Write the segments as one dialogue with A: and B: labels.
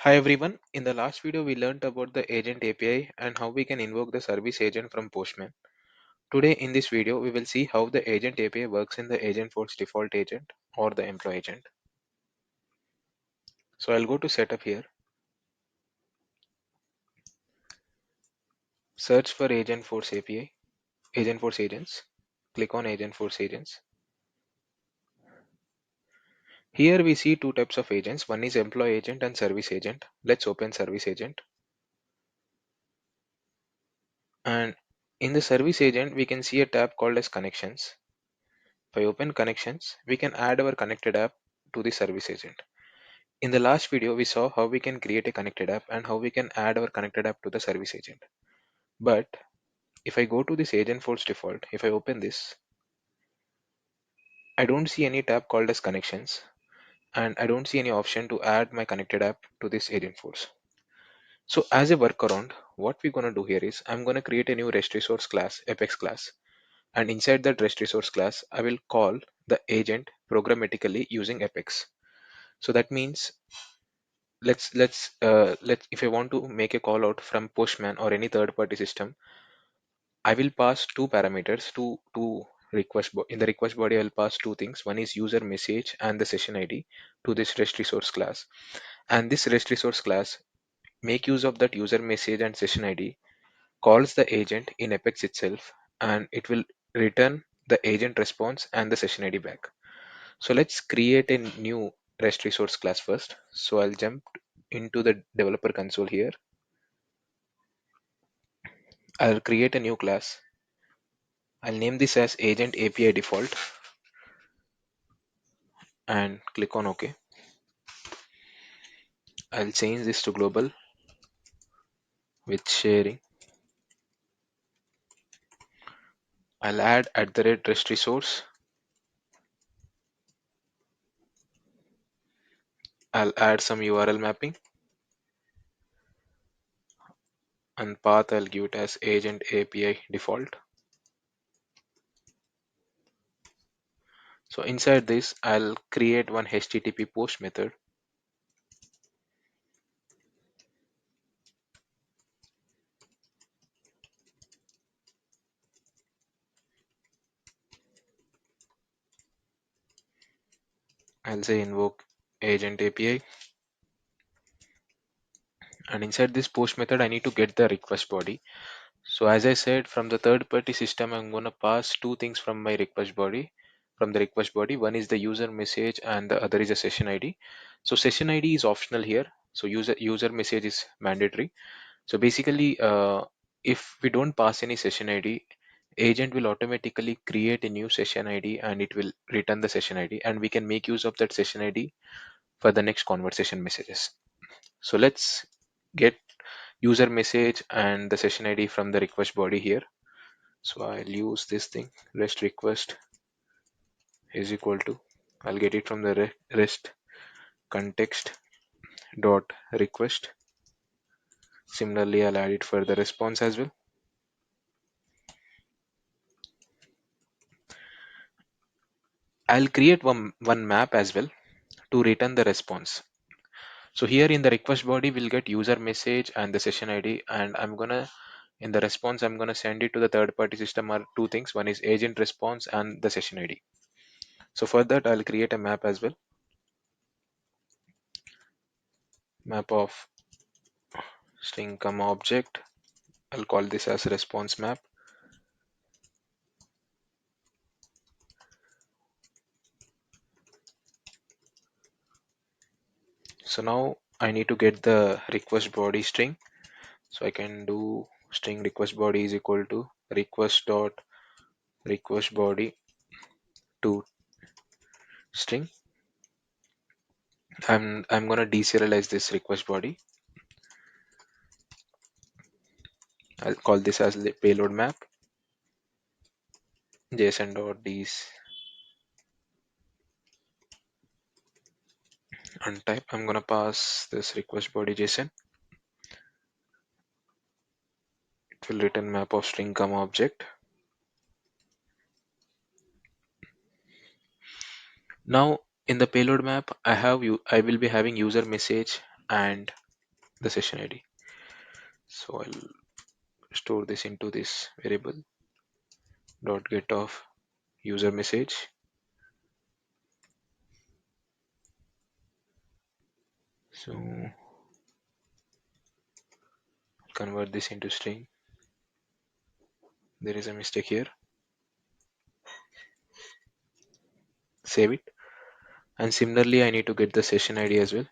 A: Hi everyone. In the last video, we learned about the agent API and how we can invoke the service agent from Postman. Today in this video, we will see how the agent API works in the Agentforce default agent or the employee agent. So I'll go to setup here, search for Agentforce API, Agentforce agents, click on Agentforce agents. Here we see two types of agents. One is employee agent and service agent. Let's open service agent. And in the service agent, we can see a tab called as connections. If I open connections, we can add our connected app to the service agent. In the last video, we saw how we can create a connected app and how we can add our connected app to the service agent. But if I go to this Agentforce default, if I open this, I don't see any tab called as connections and I don't see any option to add my connected app to this Agentforce. So as a workaround, what we're going to do here is I'm going to create a new REST resource class, Apex class. And inside that REST resource class, I will call the agent programmatically using Apex. So that means let's if I want to make a call out from Postman or any third party system, I will pass two parameters to in the request body. I'll pass two things. One is user message and the session ID to this REST resource class. And this REST resource class make use of that user message and session ID, calls the agent in Apex itself, and it will return the agent response and the session ID back. So let's create a new REST resource class first. So I'll jump into the developer console here. I'll create a new class. I'll name this as agent API default and click on OK. I'll change this to global with sharing. I'll add at the rate REST resource. I'll add some URL mapping and path I'll give it as agent API default. So inside this, I'll create one HTTP post method. I'll say invoke agent API. And inside this post method, I need to get the request body. So as I said, from the third party system, I'm going to pass two things from my request body. From the request body, one is the user message and the other is a session ID. So session ID is optional here. So user message is mandatory. So basically, if we don't pass any session ID, agent will automatically create a new session ID and it will return the session ID, and we can make use of that session ID for the next conversation messages. So let's get user message and the session ID from the request body here. So I'll use this thing, REST request is equal to, I'll get it from the REST context dot request. Similarly, I'll add it for the response as well. I'll create one map as well to return the response. So here in the request body, we'll get user message and the session ID, and in the response, I'm gonna send it to the third party system are two things. One is agent response and the session ID. So for that, I'll create a map as well. Map of string comma object. I'll call this as response map. So now I need to get the request body string. So I can do string request body is equal to request dot request body to string. I'm gonna deserialize this request body. I'll call this as the payload map. JSON.ds untype. I'm gonna pass this request body JSON. It will return map of string comma object. Now in the payload map, I will be having user message and the session ID. So I'll store this into this variable dot get of user message. So convert this into string. There is a mistake here. Save it. And similarly, I need to get the session ID as well.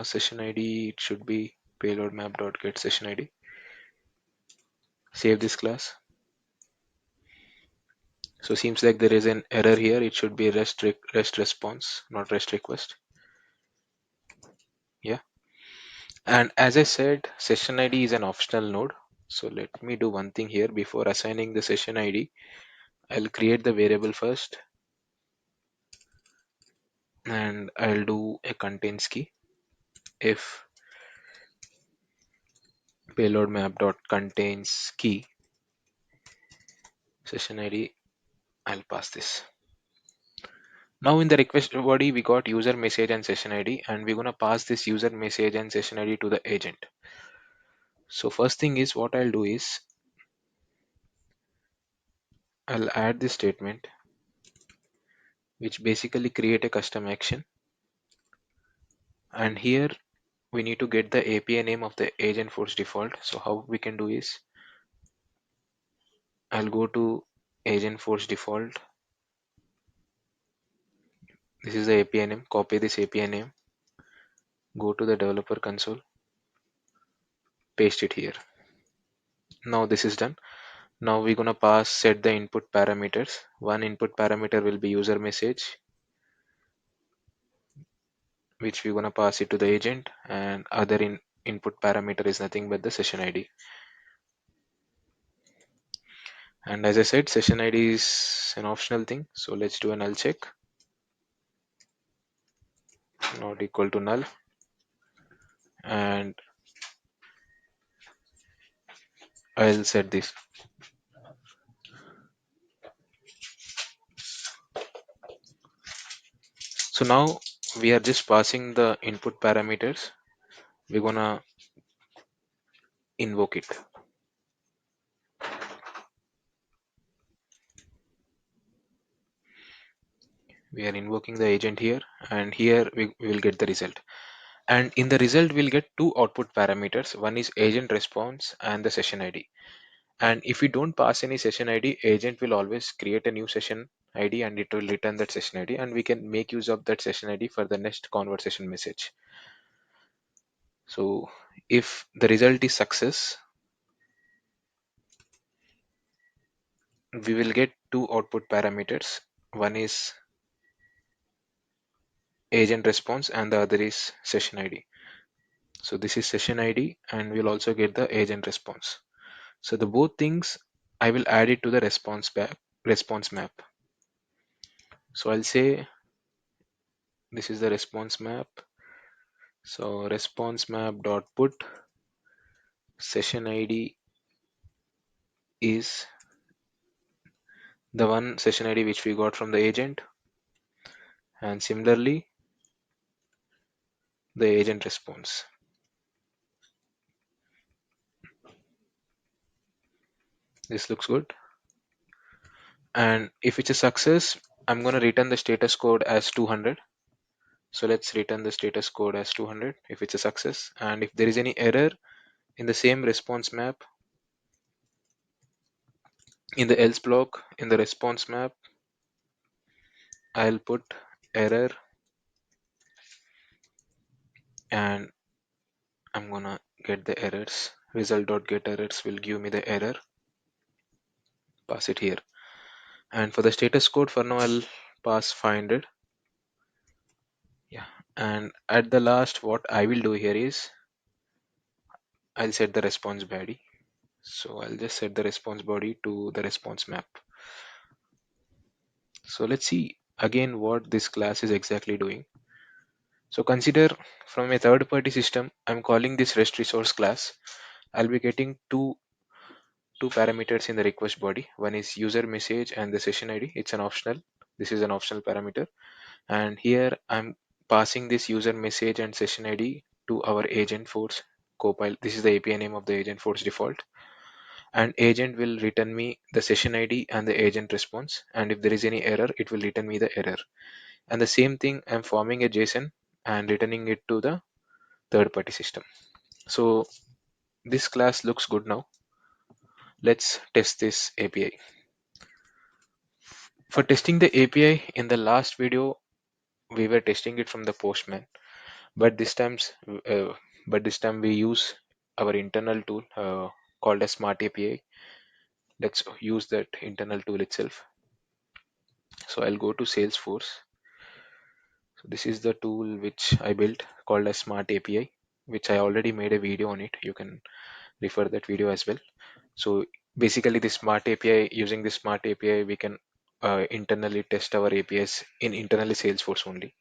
A: Session ID, it should be payload map dot get session ID. Save this class. So seems like there is an error here. It should be REST response, not REST request. Yeah. And as I said, session ID is an optional node. So let me do one thing here before assigning the session ID. I'll create the variable first and I'll do a contains key. If payload map dot contains key session ID, I'll pass this. Now in the request body, we got user message and session ID, and we're gonna pass this user message and session ID to the agent. So first thing is what I'll do is I'll add this statement, which basically create a custom action. And here we need to get the API name of the Agentforce default. So how we can do is I'll go to Agentforce default. This is the API name. Copy this API name. Go to the developer console. Paste it here. Now this is done. Now we're gonna set the input parameters. One input parameter will be user message, which we're gonna pass it to the agent, and other input parameter is nothing but the session ID. And as I said, session ID is an optional thing. So let's do a null check. Not equal to null. And I'll set this. So now we are just passing the input parameters. We're gonna invoke it. We are invoking the agent here, and here we will get the result. And in the result, we'll get two output parameters. One is agent response and the session ID. And if we don't pass any session ID, agent will always create a new session ID and it will return that session ID, and we can make use of that session ID for the next conversation message. So if the result is success, we will get two output parameters. One is agent response and the other is session ID. So this is session ID and we'll also get the agent response. So the both things I will add it to the response map. So I'll say this is the response map. So response map dot put session ID is the one session ID which we got from the agent, and similarly the agent response. This looks good. And if it's a success, I'm going to return the status code as 200. So let's return the status code as 200 if it's a success. And if there is any error in the same response map, in the else block in the response map, I'll put error and I'm gonna get the errors. Result.get errors will give me the error. Pass it here. And for the status code, for now I'll pass 500. Yeah. And at the last, what I will do here is I'll set the response body. So I'll just set the response body to the response map. So let's see again what this class is exactly doing. So consider from a third party system, I'm calling this REST resource class. I'll be getting two parameters in the request body. One is user message and the session ID. It's an optional. This is an optional parameter. And here I'm passing this user message and session ID to our Agentforce Copilot. This is the API name of the Agentforce default. And agent will return me the session ID and the agent response. And if there is any error, it will return me the error. And the same thing, I'm forming a JSON and returning it to the third party system. So this class looks good now. Let's test this API. For testing the API, in the last video, we were testing it from the Postman, but uh, this time we use our internal tool called a Smart API. Let's use that internal tool itself. So I'll go to Salesforce. So this is the tool which I built called a Smart API, which I already made a video on it. You can refer that video as well. So basically, the Smart API, using the Smart API, we can internally test our APIs in internally Salesforce only.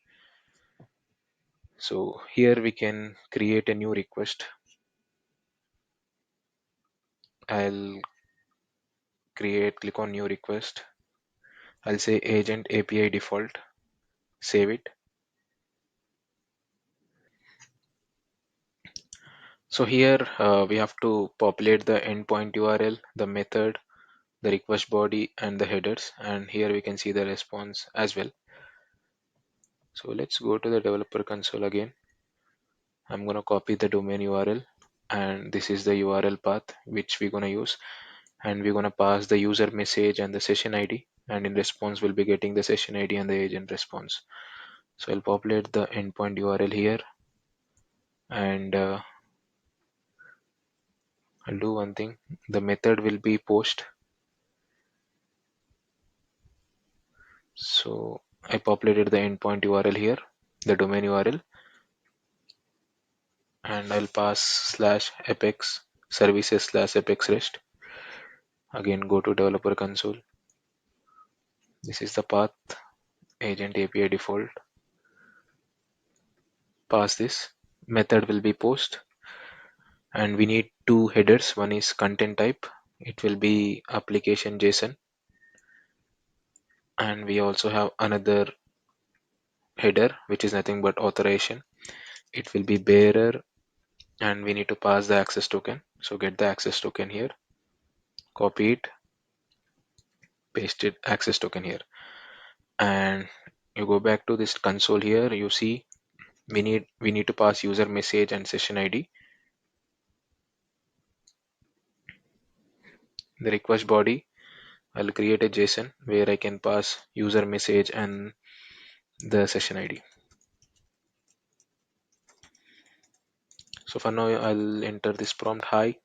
A: So here we can create a new request. I'll click on new request. I'll say agent API default, save it. So here we have to populate the endpoint URL, the method, the request body, and the headers. And here we can see the response as well. So let's go to the developer console again. I'm going to copy the domain URL, and this is the URL path which we're going to use, and we're going to pass the user message and the session ID, and in response we'll be getting the session ID and the agent response. So I'll populate the endpoint URL here, and I'll do one thing. The method will be post. So I populated the endpoint URL here, the domain URL, and I'll pass slash apex services slash apex rest. Again, go to developer console. This is the path, agent API default. Pass this. Method will be post, and we need two headers. One is content type. It will be application JSON, and we also have another header which is nothing but authorization. It will be bearer, and we need to pass the access token. So get the access token here, copy it, paste it, access token here, and you go back to this console here. You see we need to pass user message and session ID. The request body, I'll create a JSON where I can pass user message and the session ID. So for now I'll enter this prompt hi,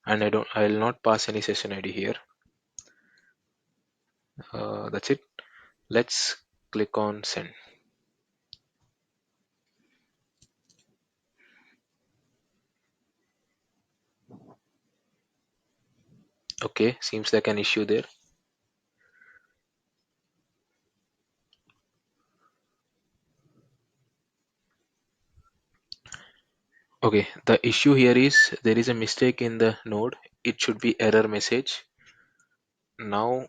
A: and I'll not pass any session ID here. That's it. Let's click on send. Okay, seems like an issue there. Okay, the issue here is there is a mistake in the node. It should be error message. Now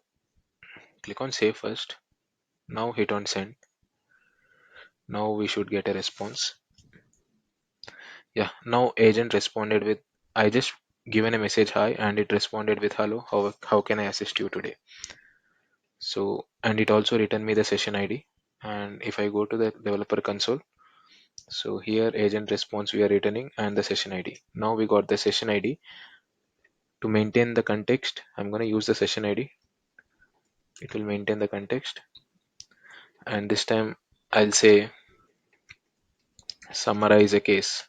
A: click on save first. Now hit on send. Now we should get a response. Yeah, now agent responded with, I just given a message hi, and it responded with hello, how can I assist you today? So, and it also returned me the session ID. And if I go to the developer console, so here agent response we are returning and the session ID. Now we got the session ID. To maintain the context, I'm going to use the session ID. It will maintain the context. And this time I'll say summarize a case.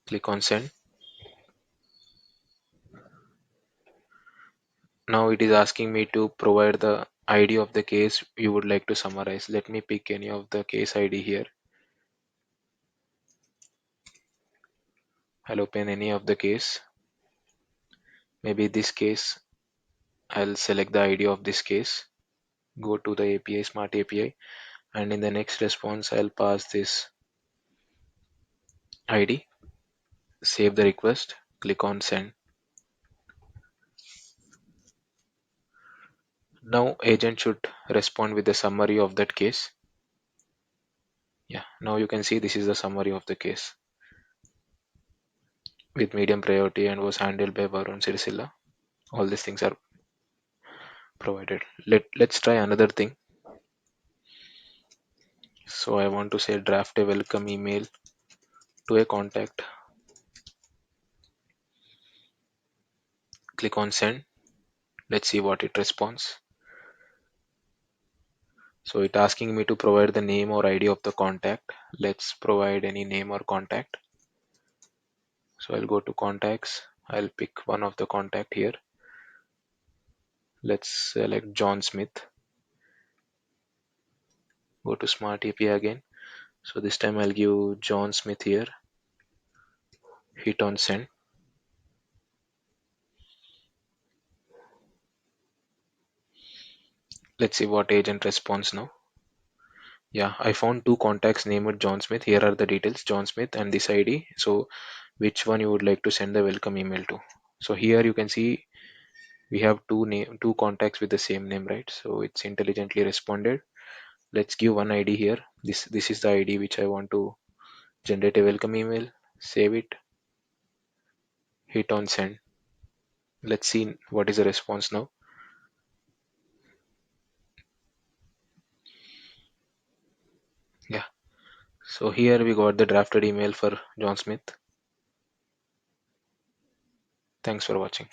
A: Click on send. Now it is asking me to provide the ID of the case you would like to summarize. Let me pick any of the case ID here. I'll open any of the case. Maybe this case. I'll select the ID of this case. Go to the API, Smart API, and in the next response, I'll pass this ID. Save the request. Click on send. Now agent should respond with the summary of that case. Yeah, now you can see this is the summary of the case with medium priority and was handled by Varun Sirisilla. All these things are provided. Let's try another thing. So I want to say draft a welcome email to a contact. Click on send. Let's see what it responds. So it asking me to provide the name or ID of the contact. Let's provide any name or contact. So I'll go to contacts. I'll pick one of the contact here. Let's select John Smith. Go to Smart API again. So this time I'll give John Smith here. Hit on send. Let's see what agent responds now. Yeah, I found two contacts named John Smith. Here are the details, John Smith and this ID. So which one you would like to send the welcome email to? So here you can see we have two contacts with the same name, right? So it's intelligently responded. Let's give one ID here. This is the ID which I want to generate a welcome email. Save it. Hit on send. Let's see what is the response now. Yeah. So here we got the drafted email for John Smith. Thanks for watching.